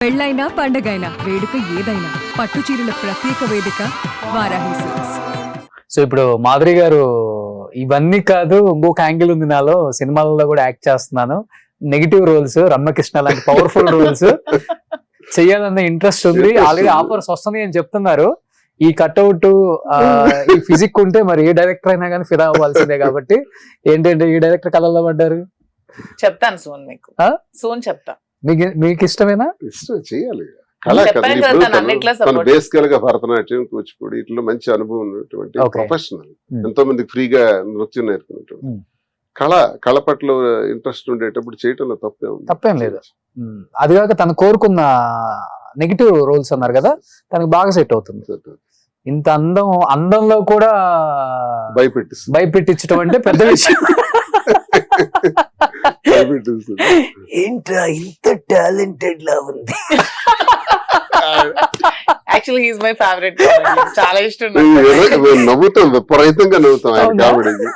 పెళ్ళైనా పండగైనా వేడుక ఏదైనా పట్టు చీరల ప్రత్యేక వేదిక వారాహి సిల్క్స్. సో ఇప్పుడు మాధురి గారు ఇవన్నీ కాదు ఇంకొక యాంగిల్ ఉంది నాలో, సినిమాలలో కూడా యాక్ట్ చేస్తున్నాను, నెగిటివ్ రోల్స్, రమ్యకృష్ణ లాంటి పవర్ఫుల్ రోల్స్ చెయ్యాలన్న ఇంట్రెస్ట్ ఉంది, ఆల్రెడీ ఆఫర్స్ వస్తుంది అని చెప్తున్నారు. ఈ కట్అవుట్ ఈ ఫిజిక్ ఉంటే మరి ఏ డైరెక్టర్ అయినా కానీ ఫిదా అవ్వాల్సిందే. కాబట్టి ఏంటంటే ఈ డైరెక్టర్ కళల్లో పడ్డారు. చెప్తాను సోన్, మీకు సోన్ చెప్తా. మీకు ఇష్టమేనా? ఇష్టం చేయాలి. బేసికల్ గా భరతనాట్యం, కూచిపూడి ఇట్లా మంచి అనుభవం ఉన్నటువంటి ప్రొఫెషనల్, ఎంతో మందికి ఫ్రీగా నృత్యం నేర్పినటువంటి కళ పట్ల ఇంట్రెస్ట్ ఉండేటప్పుడు చేయటంలో తప్పేం లేదు. అది కాక తను కోరుకున్న నెగిటివ్ రోల్స్ అన్నారు కదా, తనకు బాగా సెట్ అవుతుంది. ఇంత అందంలో కూడా భయపెట్టించడం అంటే పెద్ద విషయం. ఏంట్రా ఇంత టాలెంటెడ్ లా ఉంది. Actually he is my favourite, చాలా ఇష్టం. నవ్వుతాం, విపరీతంగా నవ్వుతాం ఆయన కామెడీకి.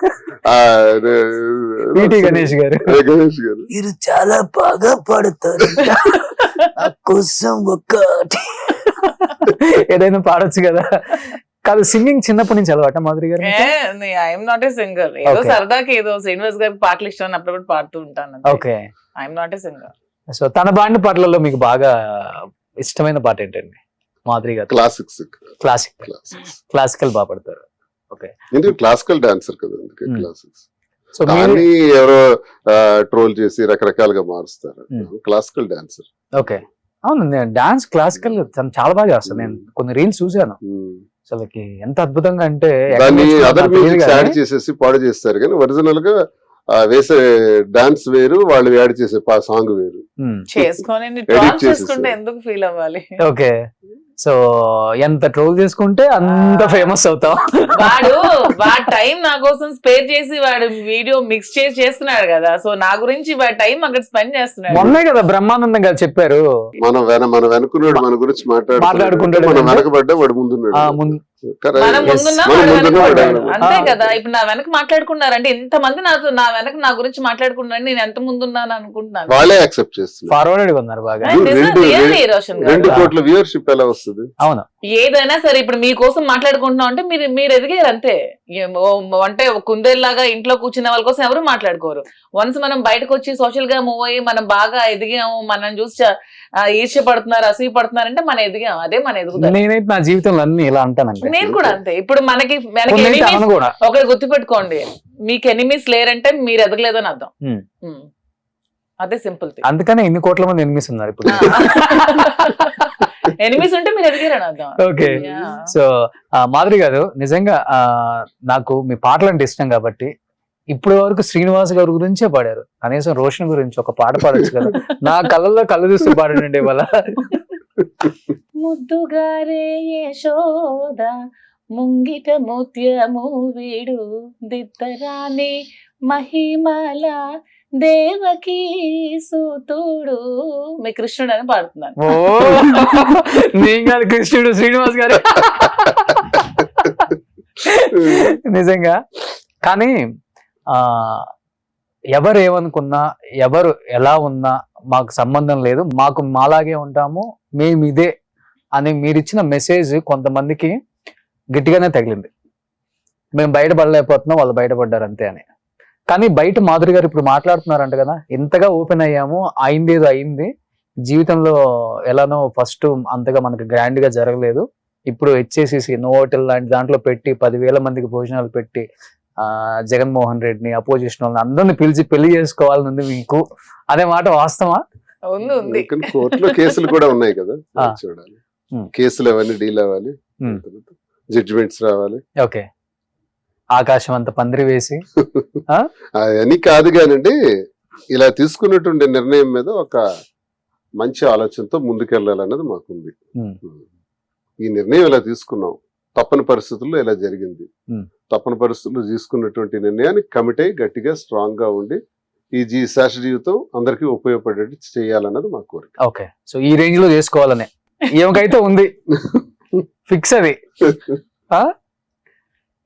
గణేష్ గారు మీరు చాలా బాగా పాడతారు, నా కోసం ఒకటి ఏదైనా పాడొచ్చు కదా. కాదు, సింగింగ్ చిన్నప్పటి నుంచి అలవాట మాధురి గారు? ఐఎమ్ నాట్ ఏ సింగర్, ఏదో సరదాకి ఏదో శ్రీనివాస్ గారికి పాటలు ఇష్టం అప్పుడప్పుడు పాడుతూ ఉంటాను. Okay, I'm not a singer. So తన పాడిన పాటలలో మీకు బాగా ఇష్టమైన పాట ఏంటండి మాధురి గారు? క్లాసికల్ బాగా పాడతారు. ఓకే, క్లాసికల్ డాన్సర్ కదా, అందుకే క్లాసిక్స్. ఎవరో ట్రోల్ చేసి రకరకాలుగా మారుస్తారు. Classical dancer. ఓకే, అవును, నేను డాన్స్ క్లాసికల్ చాలా బాగా చేస్తాను. నేను కొన్ని రీల్స్ చూసాను, అసలుకి ఎంత అద్భుతంగా అంటే దాన్ని అదర్ మ్యూజిక్ యాడ్ చేసేసి పాడు చేస్తారు, కానీ ఒరిజినల్ గా వేసే డాన్స్ వేరు, వాళ్ళు యాడ్ చేసే సాంగ్ వేరు. చేసుకుంటే ఎందుకు ఫీల్ అవ్వాలి? ఓకే, సో ఎంత ట్రోల్ చేసుకుంటే అంత ఫేమస్ అవుతాం. వాడు టైం నా కోసం స్పేర్ చేసి వాడు వీడియో మిక్స్ చేసి చేస్తున్నాడు కదా, సో నా గురించి వాడు టైం అక్కడ స్పెండ్ చేస్తున్నాడు. మొన్నే కదా బ్రహ్మానందం గారు చెప్పారు, మనం వెనుకున్నాడు మన గురించి మాట్లాడుకుంటాడు, మనం వెనకబడ్డా వాడు ముందున్నాడు. అంతే కదా. ఇప్పుడు నా వెనక మాట్లాడుకున్నారంటే ఎంత మంది నా వెనక నా గురించి మాట్లాడుకున్నారని నేను ఎంత ముందున్నాను అనుకుంటున్నాను. వాళ్ళే యాక్సెప్ట్ చేస్తున్నారు, ఫార్వర్డ్ ఉన్నారు బాగా. 2 కోట్ల వ్యూవర్షిప్ ఎలా వస్తుంది? అవును, ఏదైనా సరే ఇప్పుడు మీకోసం మాట్లాడుకుంటున్నాం అంటే మీరు ఎదిగారు అంతే. అంటే కుందేల్లాగా ఇంట్లో కూర్చున్న వాళ్ళ కోసం ఎవరు మాట్లాడుకోరు. వన్స్ మనం బయటకు వచ్చి సోషల్ గా మూవ్ అయ్యి మనం బాగా ఎదిగాము, మనం చూసి ఈర్ష్య పడుతున్నారు, అసూయ పడుతున్నారు అంటే మనం ఎదిగాం, అదే మన ఎదుగుదల. నేనైతే నా జీవితంలో అన్ని ఇలా అంటానండి. నేను కూడా అంతే. ఇప్పుడు మనకి ఒకటి గుర్తుపెట్టుకోండి, మీకు ఎనిమీస్ లేరంటే మీరు ఎదగలేదని అర్థం. అదే సింపుల్ థింగ్. అందుకనే ఇన్ని కోట్ల మంది ఎనిమీస్ ఉన్నారు ఇప్పుడు. ఎనిమీస్ ఉంటే మీరు ఎదిగారని అర్థం. ఓకే, సో మాధురి గారు, నిజంగా నాకు మీ పాటలు అంటే ఇష్టం కాబట్టి ఇప్పుడు వరకు శ్రీనివాస్ గారి గురించే పాడారు, కనీసం రోషన్ గురించి ఒక పాట పాడొచ్చు కదా. నా కళ్ళల్లో కళ్ళు చూస్తూ పాడండి ఇవాళ. ముద్దుగారే యశోద ముంగిట ముత్యము వీడు దిద్దరాని మహిమల దేవకి సూతుడు, మీ కృష్ణుడు అని పాడుతున్నాను. ఓ నేను కాదు, కృష్ణుడు శ్రీనివాస్ గారు. నిజంగా. కానీ ఎవరు ఏమనుకున్నా, ఎవరు ఎలా ఉన్నా మాకు సంబంధం లేదు, మాకు మాలాగే ఉంటాము, మేము ఇదే అని మీరిచ్చిన మెసేజ్ కొంతమందికి గట్టిగానే తగిలింది. మేము బయటపడలేకపోతున్నాం, వాళ్ళు బయటపడ్డారు అంతే అని. కానీ బయట మాధురి గారు ఇప్పుడు మాట్లాడుతున్నారంట కదా, ఇంతగా ఓపెన్ అయ్యాము, అయిందేదో అయింది, జీవితంలో ఎలానో ఫస్ట్ అంతగా మనకు గ్రాండ్ గా జరగలేదు, ఇప్పుడు HACC నోవోటెల్ లాంటి దాంట్లో పెట్టి 10,000 మందికి భోజనాలు పెట్టి జగన్మోహన్ రెడ్డిని, అపోజిషన్ వాళ్ళని అందరిని పిలిచి పెళ్లి చేసుకోవాలని ఉంది మీకు, అదే మాట వాస్తవా? కోర్టులో కేసులు కూడా ఉన్నాయి కదా, చూడాలి. కేసులు అవన్నీ డీల్ అవ్వాలి, జడ్జిమెంట్స్ రావాలి. ఓకే, ఆకాశం అంత పందిరి వేసి అవన్నీ కాదు కానండి, ఇలా తీసుకున్నటువంటి నిర్ణయం మీద ఒక మంచి ఆలోచనతో ముందుకెళ్ళాలన్నది మాకుంది. ఈ నిర్ణయం ఇలా తీసుకున్నాం, తప్పని పరిస్థితుల్లో ఇలా జరిగింది, తప్పని పరిస్థితుల్లో తీసుకున్నటువంటి నిర్ణయాన్ని కమిట్ అయ్యి గట్టిగా స్ట్రాంగ్ గా ఉండి ఈ శేష జీవితం అందరికీ ఉపయోగపడేట్టు చేయాలన్నది మా కోరిక. ఓకే, సో ఈ రేంజ్ లో చేసుకోవాలని ఏమకైతే ఉంది, ఫిక్స్ అది.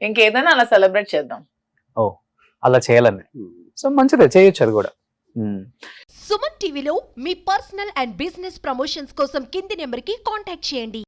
ఇంకేదైనా అలా సెలబ్రేట్ చేద్దాం. అలా చేయాలని. సో మంచిదే, చేయొచ్చు అది కూడా. సుమన్ టీవీలో మీ పర్సనల్ అండ్ బిజినెస్ ప్రమోషన్స్ కోసం కింది నెంబర్కి కాంటాక్ట్ చేయండి.